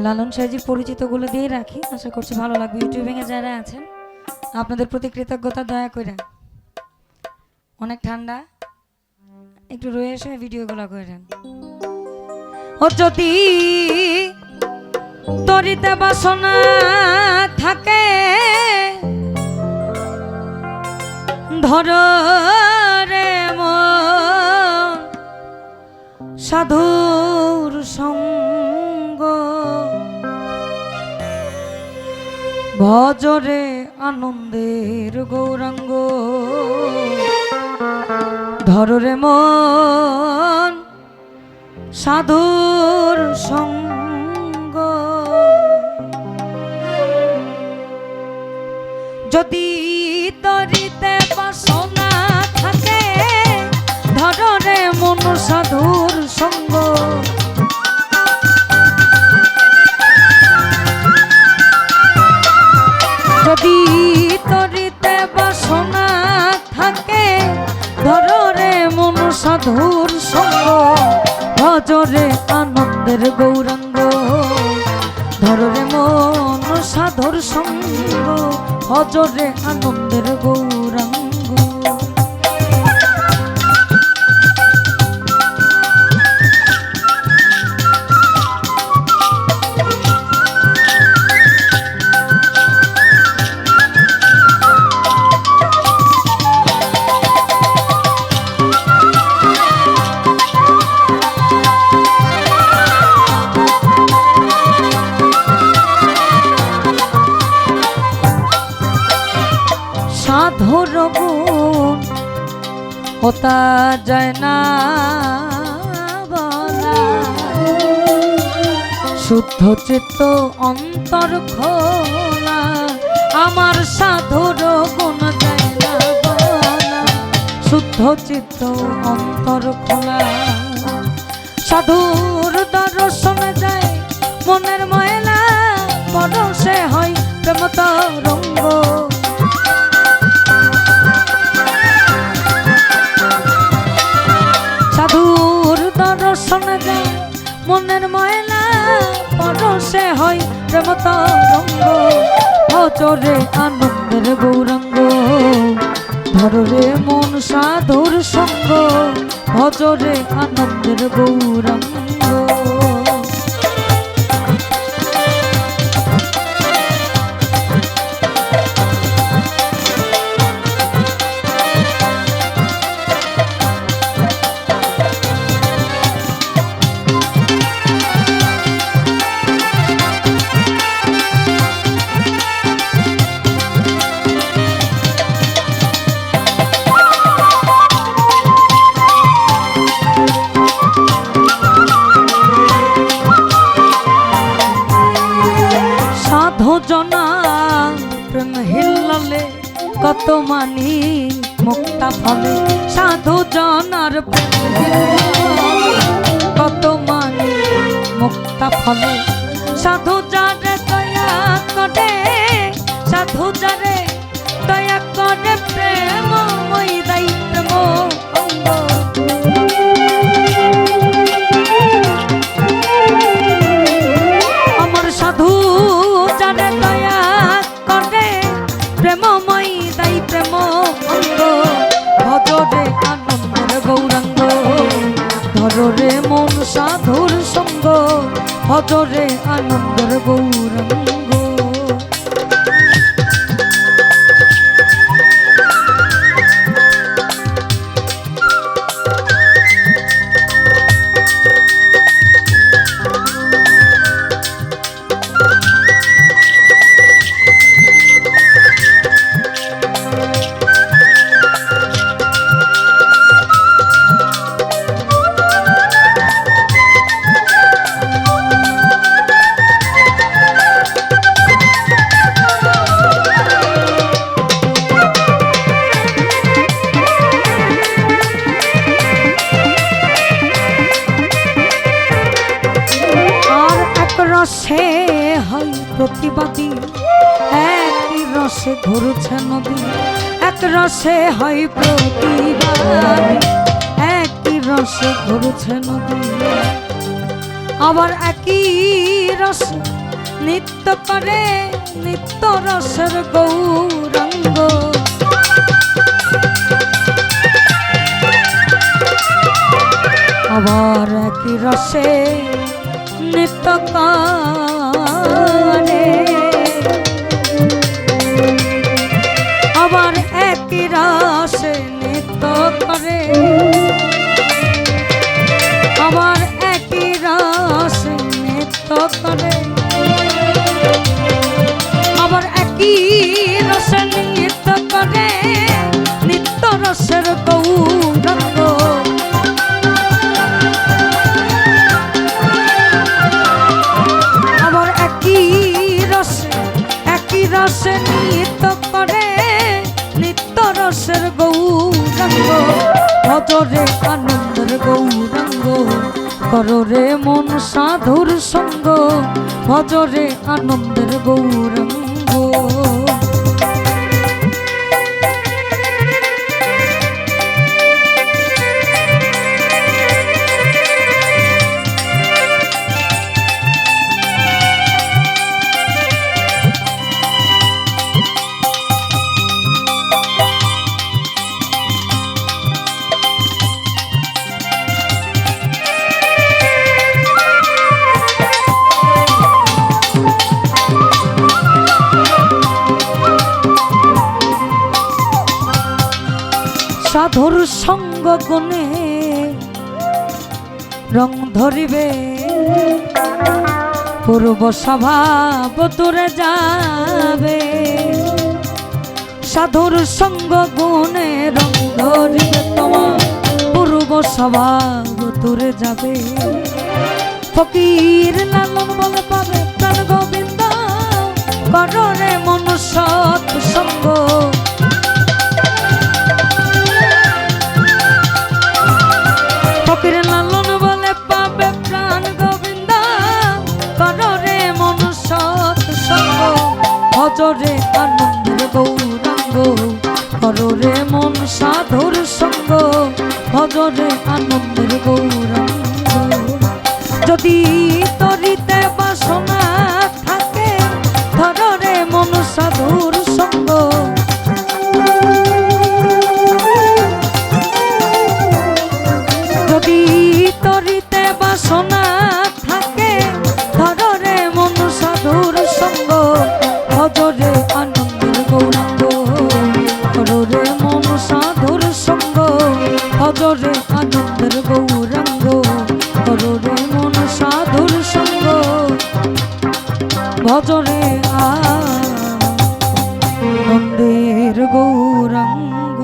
লালন সাহেজির পরিচিতগুলো দিয়েই রাখি, আশা করছি ভালো লাগবে। ইউটিউবে যারা আছেন আপনাদের প্রতি কৃতজ্ঞতা, দয়া করে অনেক ঠান্ডা, একটু রয়ে এসে ভিডিওগুলো করেন। ও যদি তরিতে বাসনা থাকে ধর রে মন সাধুর সঙ্গ, ভজরে আনন্দের গৌরাঙ্গ, ধর রে মন সাধুর সঙ্গ। যদি তরিতে বাসনা থাকে ধর রে মন সাধুর সঙ্গ, যদি তরিতে বাসনা থাকে ধর রে মন সাধুর সঙ্গ, ভজরে আনন্দের গৌরাঙ্গ, ধর রে মন সাধুর সঙ্গ, ভজরে আনন্দের গৌরাঙ্গ। সাধুর গুণ হতা যায় না বলা, শুদ্ধ চিত্ত অন্তর খোলা, আমার সাধুর গুণ যায় না বলা, শুদ্ধ চিত্ত অন্তর খোলা। সাধুর দর্শন যায় মনের ময়লা, পরশে হয় প্রেম তরঙ্গ, সাধুর দর্শন যায় মনের ময়লা, পরশে হয় প্রেম তরঙ্গ, ভজরে আনন্দের গৌরাঙ্গ, ধর রে মন সাধুর সঙ্গ, ভজরে আনন্দের গৌরাঙ্গ। জনা প্রেম হিল্লালে কত মানি মুক্তা ফলে, সাধু জনার প্রেম কত মানি মুক্তা ফলে, সাধু যারে দয়া করে, সাধু যারে দয়া করে প্রেম মই দাই প্রেম অঙ্গ, আমার সাধু যারে দয়া করে প্রেমময় দাই প্রেম অঙ্গ, ভজরে আনন্দের গৌরাঙ্গ, ধর রে মন সাধুর সঙ্গ, ভজরে আনন্দের গৌরাঙ্গ। রসে হয় প্রতিবাদী, একই রসে ঘুরছে নদী, এক রসে হয় প্রতিবাদী, একই রসে ঘুরছে নদী, আবার একই রস নিত্য করে নিত্য রসের গৌরাঙ্গ। আবার একই রসে নিত্য করে, আবার একই রসে নিত্য করে, আবার একই রসে নিত্য করে, আবার একই রসে নিত্য করে নিত্য রসের গৌরাঙ্গ। আবার একই রসে নিত্য করে নিত্য রসের গৌরাঙ্গ। ভজরে আনন্দের গৌরাঙ্গ, কররে মন সাধুর সঙ্গ, ভজরে আনন্দের গৌরাঙ্গ। সাধুর সঙ্গ গুণে রং ধরিবে, পূর্ব স্বভাব দূরে যাবে। সাধুর সঙ্গ গুণে রং ধরিবে, তোমার পূর্ব স্বভাব দূরে যাবে। ফকির লালন বলে পাবে প্রাণ গোবিন্দ, কররে মন সৎ সঙ্গ। ফকির লালন বলে পাবে প্রাণ গোবিন্দ, কররে মন সৎ সঙ্গ। ভজরে আনন্দের গৌরাঙ্গ, কররে মন সাধুর সঙ্গ, ভজরে আনন্দের গৌরাঙ্গ। যদি তরিতে বাসনা থাকে, ধররে মন সাধুর সঙ্গ। যদি তরিতে বাসনা থাকে, ধররে মন সাধুর সঙ্গ, ভজরে আনন্দের গৌরাঙ্গ, কররে মন সাধুর সঙ্গ, ভজরে আনন্দের গৌরাঙ্গ, কররে মন সাধুর সঙ্গ, ভজরে আনন্দের গৌরাঙ্গ।